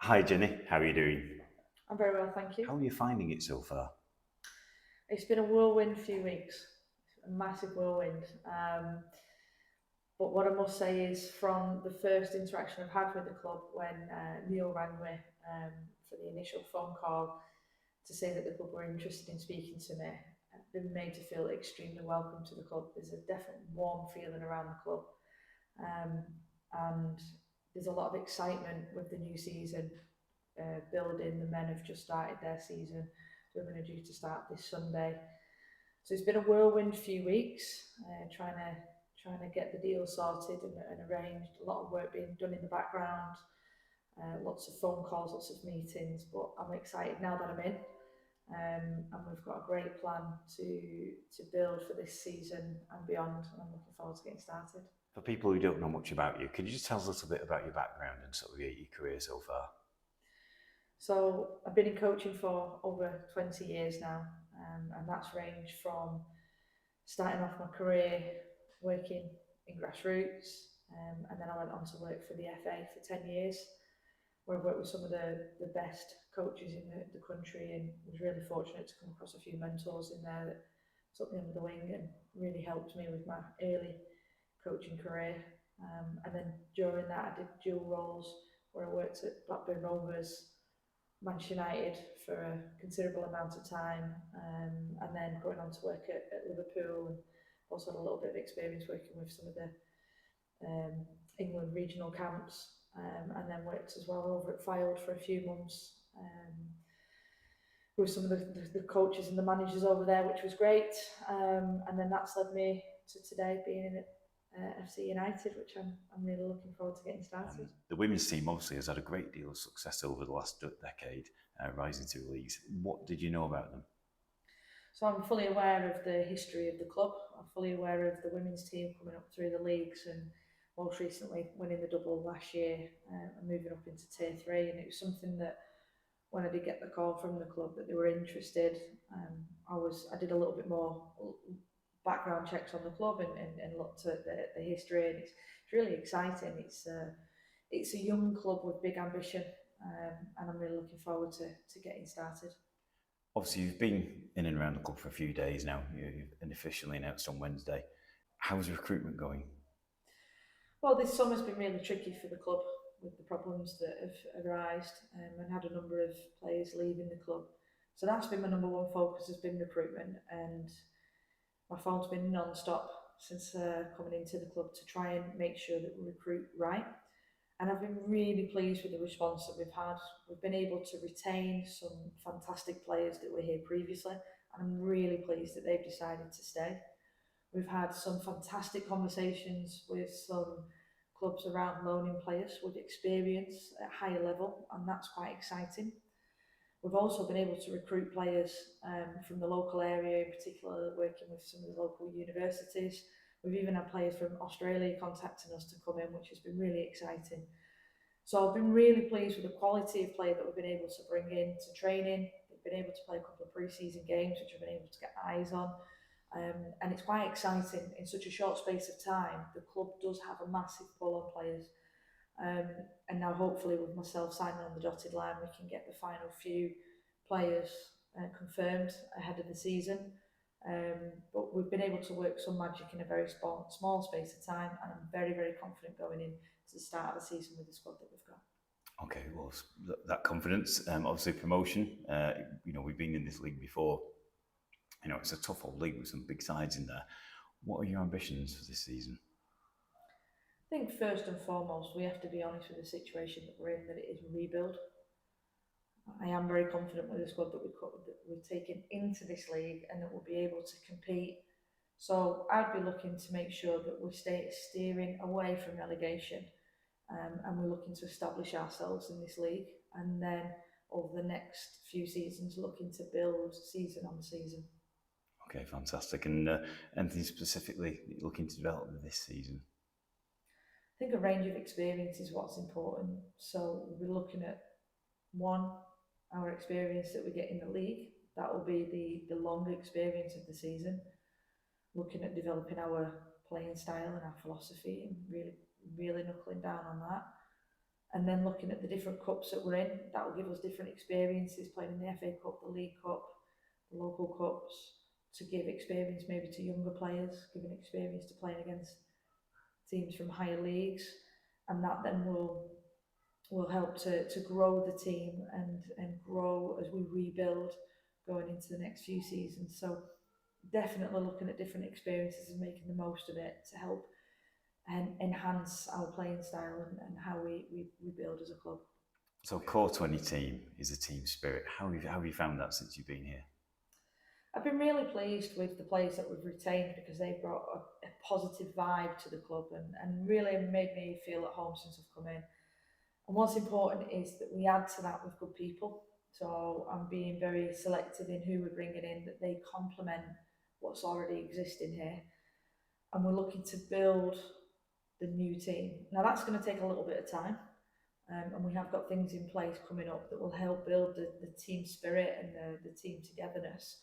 Hi Jenny, how are you doing? I'm very well, thank you. How are you finding it so far? It's been a whirlwind few weeks, a massive whirlwind. But what I must say is, from the first interaction I've had with the club, when Neil rang me for the initial phone call to say that the club were interested in speaking to me, I've been made to feel extremely welcome to the club. There's a definite warm feeling around the club, um, and there's a lot of excitement with the new season building. The men have just started their season. The women are due to start this Sunday. So it's been a whirlwind few weeks, trying to get the deal sorted and arranged. A lot of work being done in the background, lots of phone calls, lots of meetings. But I'm excited now that I'm in, and we've got a great plan to build for this season and beyond. And I'm looking forward to getting started. For people who don't know much about you, could you just tell us a little bit about your background and sort of your career so far? So I've been in coaching for over 20 years now, and that's ranged from starting off my career working in grassroots, and then I went on to work for the FA for 10 years, where I worked with some of the best coaches in the country, and was really fortunate to come across a few mentors in there that took me under the wing and really helped me with my early coaching career. And then during that, I did dual roles where I worked at Blackburn Rovers, Manchester United for a considerable amount of time, and then going on to work at Liverpool, and also had a little bit of experience working with some of the England regional camps, and then worked as well over at Fylde for a few months with some of the coaches and the managers over there, which was great. And then that's led me to today being in FC United, which I'm really looking forward to getting started. The women's team obviously has had a great deal of success over the last decade, rising through leagues. What did you know about them? So I'm fully aware of the history of the club. I'm fully aware of the women's team coming up through the leagues, and most recently winning the double last year and moving up into Tier 3. And it was something that, when I did get the call from the club that they were interested, I did a little bit more background checks on the club and looked at the history, and it's really exciting. It's a young club with big ambition, and I'm really looking forward to getting started. Obviously, you've been in and around the club for a few days now. You've been officially announced on Wednesday. How's recruitment going? Well, this summer's been really tricky for the club with the problems that have arisen, and had a number of players leaving the club. So that's been my number one focus, has been recruitment, and my phone's been non-stop since coming into the club to try and make sure that we recruit right. And I've been really pleased with the response that we've had. We've been able to retain some fantastic players that were here previously, and I'm really pleased that they've decided to stay. We've had some fantastic conversations with some clubs around loaning players with experience at higher level, and that's quite exciting. We've also been able to recruit players from the local area, in particular working with some of the local universities. We've even had players from Australia contacting us to come in, which has been really exciting. So I've been really pleased with the quality of play that we've been able to bring in to training. We've been able to play a couple of pre-season games, which I've been able to get eyes on. And it's quite exciting. In such a short space of time, the club does have a massive pull on players. And now hopefully with myself signing on the dotted line, we can get the final few players confirmed ahead of the season. But we've been able to work some magic in a very small space of time, and I'm very, very confident going in to the start of the season with the squad that we've got. Okay, well, that confidence, obviously promotion, we've been in this league before. It's a tough old league with some big sides in there. What are your ambitions for this season? I think first and foremost, we have to be honest with the situation that we're in, that it is a rebuild. I am very confident with the squad that we've taken into this league and that we'll be able to compete. So I'd be looking to make sure that we stay steering away from relegation, and we're looking to establish ourselves in this league, and then over the next few seasons looking to build season on season. Okay, fantastic. And anything specifically that you're looking to develop this season? I think a range of experience is what's important. So we're looking at our experience that we get in the league. That will be the longer experience of the season. Looking at developing our playing style and our philosophy, and really knuckling down on that. And then looking at the different cups that we're in, that will give us different experiences playing in the FA Cup, the League Cup, the local cups, to give experience maybe to younger players, giving experience to playing against teams from higher leagues, and that then will help to grow the team and grow as we rebuild going into the next few seasons. So definitely looking at different experiences and making the most of it to help and enhance our playing style and how we build as a club. So core 20 team is a team spirit. How have you found that since you've been here? I've been really pleased with the players that we've retained because they've brought a positive vibe to the club and really made me feel at home since I've come in. And what's important is that we add to that with good people. So I'm being very selective in who we're bringing in, that they complement what's already existing here. And we're looking to build the new team. Now that's going to take a little bit of time. And we have got things in place coming up that will help build the team spirit and the team togetherness.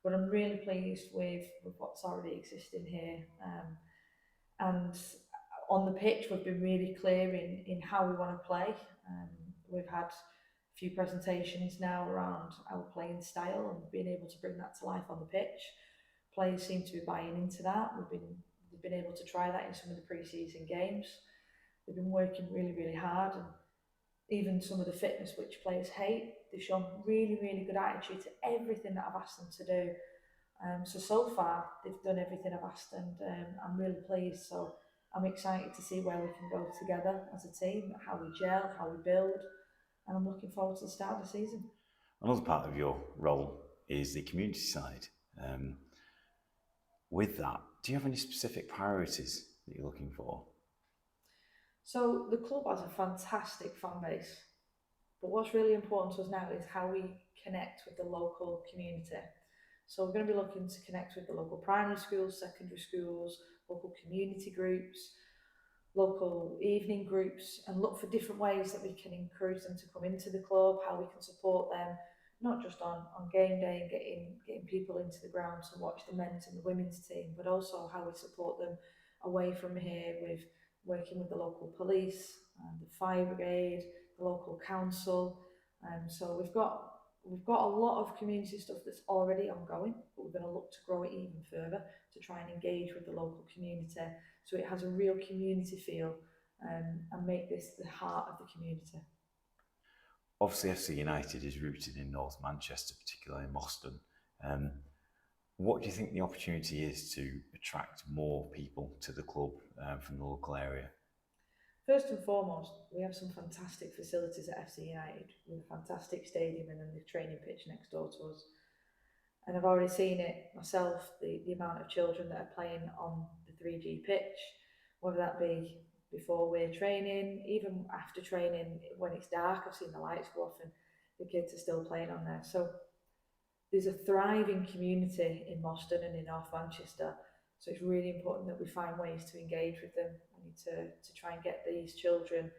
But I'm really pleased with what's already existing here. And on the pitch, we've been really clear in how we want to play. We've had a few presentations now around our playing style and being able to bring that to life on the pitch. Players seem to be buying into that. They've been able to try that in some of the pre-season games. They've been working really, really hard, and even some of the fitness which players hate, they've shown really, really good attitude to everything that I've asked them to do. So far, they've done everything I've asked, and I'm really pleased. So I'm excited to see where we can go together as a team, how we gel, how we build, and I'm looking forward to the start of the season. Another part of your role is the community side. With that, do you have any specific priorities that you're looking for? So the club has a fantastic fan base, but what's really important to us now is how we connect with the local community. So we're going to be looking to connect with the local primary schools, secondary schools, local community groups, local evening groups, and look for different ways that we can encourage them to come into the club, how we can support them, not just on game day and getting people into the ground to watch the men's and the women's team, but also how we support them away from here with working with the local police, the fire brigade, the local council. So we've got a lot of community stuff that's already ongoing, but we're going to look to grow it even further to try and engage with the local community so it has a real community feel, and make this the heart of the community. Obviously, FC United is rooted in North Manchester, particularly in Moston. What do you think the opportunity is to attract more people to the club from the local area? First and foremost, we have some fantastic facilities at FC United with a fantastic stadium and then the training pitch next door to us. And I've already seen it myself, the amount of children that are playing on the 3G pitch, whether that be before we're training, even after training, when it's dark, I've seen the lights go off and the kids are still playing on there. So there's a thriving community in Moston and in North Manchester. So it's really important that we find ways to engage with them. We need to try and get these children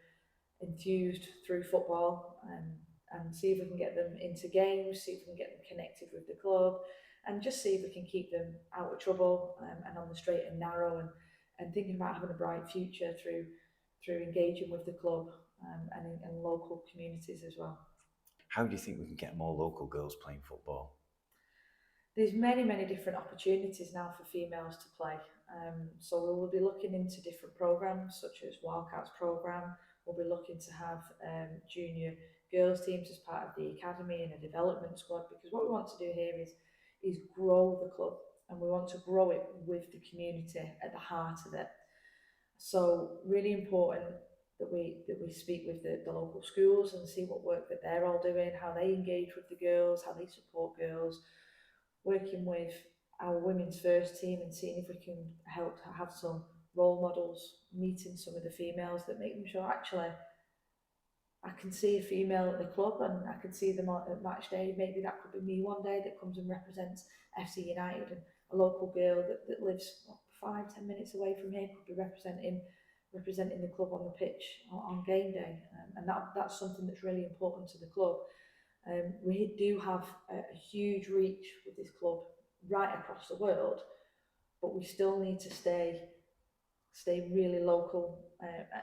enthused through football, and see if we can get them into games, see if we can get them connected with the club, and just see if we can keep them out of trouble, and on the straight and narrow, and thinking about having a bright future through engaging with the club, and in local communities as well. How do you think we can get more local girls playing football? There's many different opportunities now for females to play. So we will be looking into different programs such as Wildcats program. We'll be looking to have junior girls teams as part of the academy and a development squad, because what we want to do here is grow the club, and we want to grow it with the community at the heart of it. So really important that we speak with the local schools and see what work that they're all doing, how they engage with the girls, how they support girls, working with our women's first team and seeing if we can help to have some role models, meeting some of the females that make them sure actually I can see a female at the club and I can see them at match day. Maybe that could be me one day that comes and represents FC United, and a local girl that lives 5-10 minutes away from here could be representing the club on the pitch on game day, and that's something that's really important to the club. We do have a huge reach with this club right across the world, but we still need to stay stay really local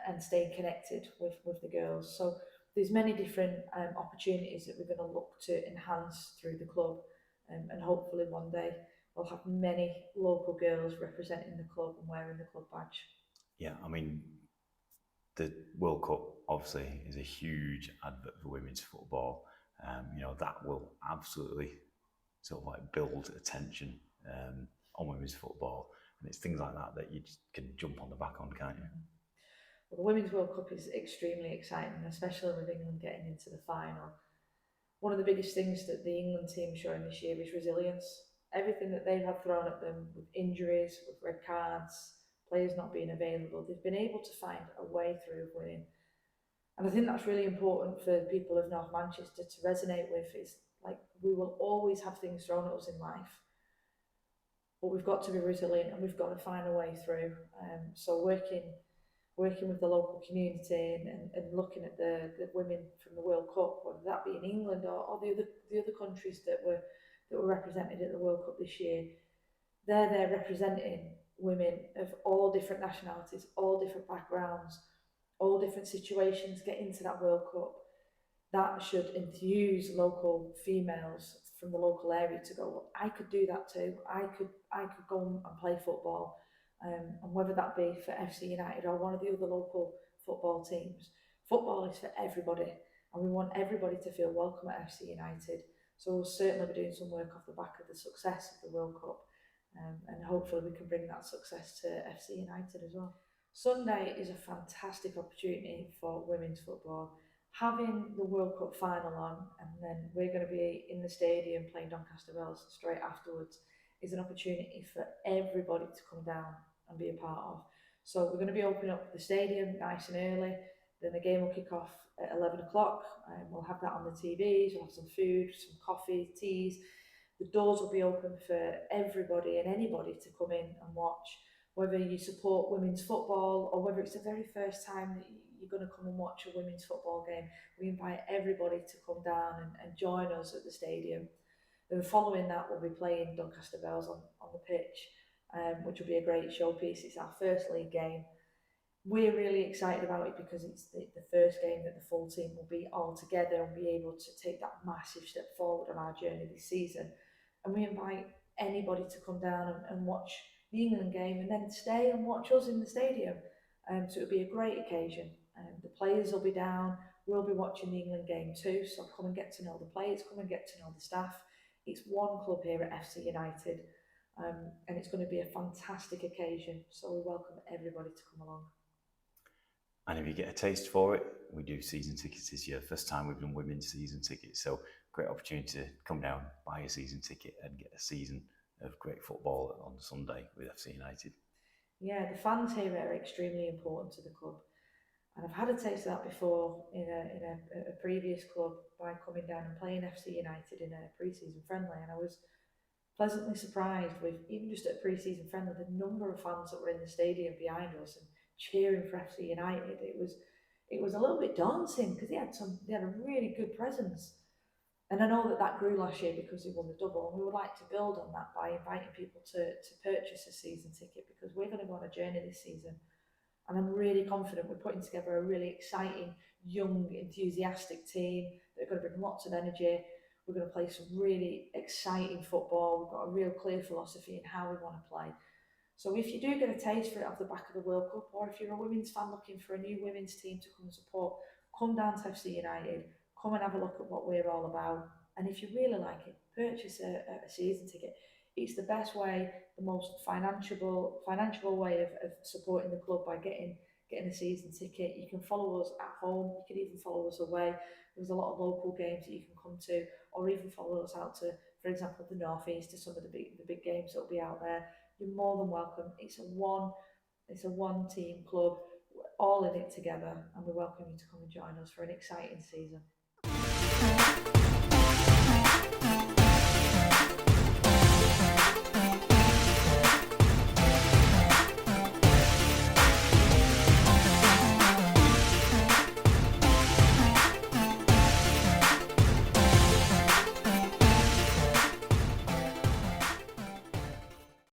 and stay connected with the girls. So there's many different opportunities that we're going to look to enhance through the club, and hopefully one day we'll have many local girls representing the club and wearing the club badge. Yeah, I mean, the World Cup obviously is a huge advert for women's football. That will absolutely sort of like build attention on women's football, and it's things like that that you just can jump on the back on, can't you? Well, the Women's World Cup is extremely exciting, especially with England getting into the final. One of the biggest things that the England team is showing this year is resilience. Everything that they've had thrown at them with injuries, with red cards, players not being available, they've been able to find a way through of winning. And I think that's really important for people of North Manchester to resonate with. Is like, we will always have things thrown at us in life, but we've got to be resilient and we've got to find a way through. So working with the local community and looking at the women from the World Cup, whether that be in England or the other countries that were represented at the World Cup this year, they're there representing women of all different nationalities, all different backgrounds, all different situations get into that World Cup. That should enthuse local females from the local area to go, well, I could do that too. I could go and play football. And whether that be for FC United or one of the other local football teams, football is for everybody, and we want everybody to feel welcome at FC United. So we'll certainly be doing some work off the back of the success of the World Cup, and hopefully we can bring that success to FC United as well. Sunday is a fantastic opportunity for women's football. Having the World Cup final on, and then we're going to be in the stadium playing Doncaster Wells straight afterwards, is an opportunity for everybody to come down and be a part of. So we're going to be opening up the stadium nice and early. Then the game will kick off at 11 o'clock, and we'll have that on the TVs. We'll have some food, some coffee, teas. The doors will be open for everybody and anybody to come in and watch, whether you support women's football or whether it's the very first time that you're going to come and watch a women's football game. We invite everybody to come down and join us at the stadium. Then following that, we'll be playing Doncaster Bells on the pitch, which will be a great showpiece. It's our first league game. We're really excited about it because it's the first game that the full team will be all together and be able to take that massive step forward on our journey this season. And we invite anybody to come down and watch the England game and then stay and watch us in the stadium. So it'll be a great occasion. The players will be down. We'll be watching the England game too. So come and get to know the players, come and get to know the staff. It's one club here at FC United, and it's going to be a fantastic occasion. So we welcome everybody to come along. And if you get a taste for it, we do season tickets this year. First time we've done women's season tickets. So great opportunity to come down, buy a season ticket and get a season of great football on Sunday with FC United. Yeah, the fans here are extremely important to the club. And I've had a taste of that before in a previous club by coming down and playing FC United in a pre-season friendly, and I was pleasantly surprised with, even just at a pre-season friendly, the number of fans that were in the stadium behind us and cheering for FC United. It was a little bit daunting because they had a really good presence. And I know that grew last year because they won the double, and we would like to build on that by inviting people to purchase a season ticket, because we're going to go on a journey this season. And I'm really confident we're putting together a really exciting, young, enthusiastic team that are going to bring lots of energy. We're going to play some really exciting football. We've got a real clear philosophy in how we want to play. So if you do get a taste for it off the back of the World Cup, or if you're a women's fan looking for a new women's team to come and support, come down to FC United, come and have a look at what we're all about. And if you really like it, purchase a season ticket. It's the best way, the most financial way of supporting the club by getting a season ticket. You can follow us at home, you can even follow us away. There's a lot of local games that you can come to, or even follow us out to, for example, the North East, to some of the big games that will be out there. You're more than welcome. It's a one team club. We're all in it together, and we welcome you to come and join us for an exciting season.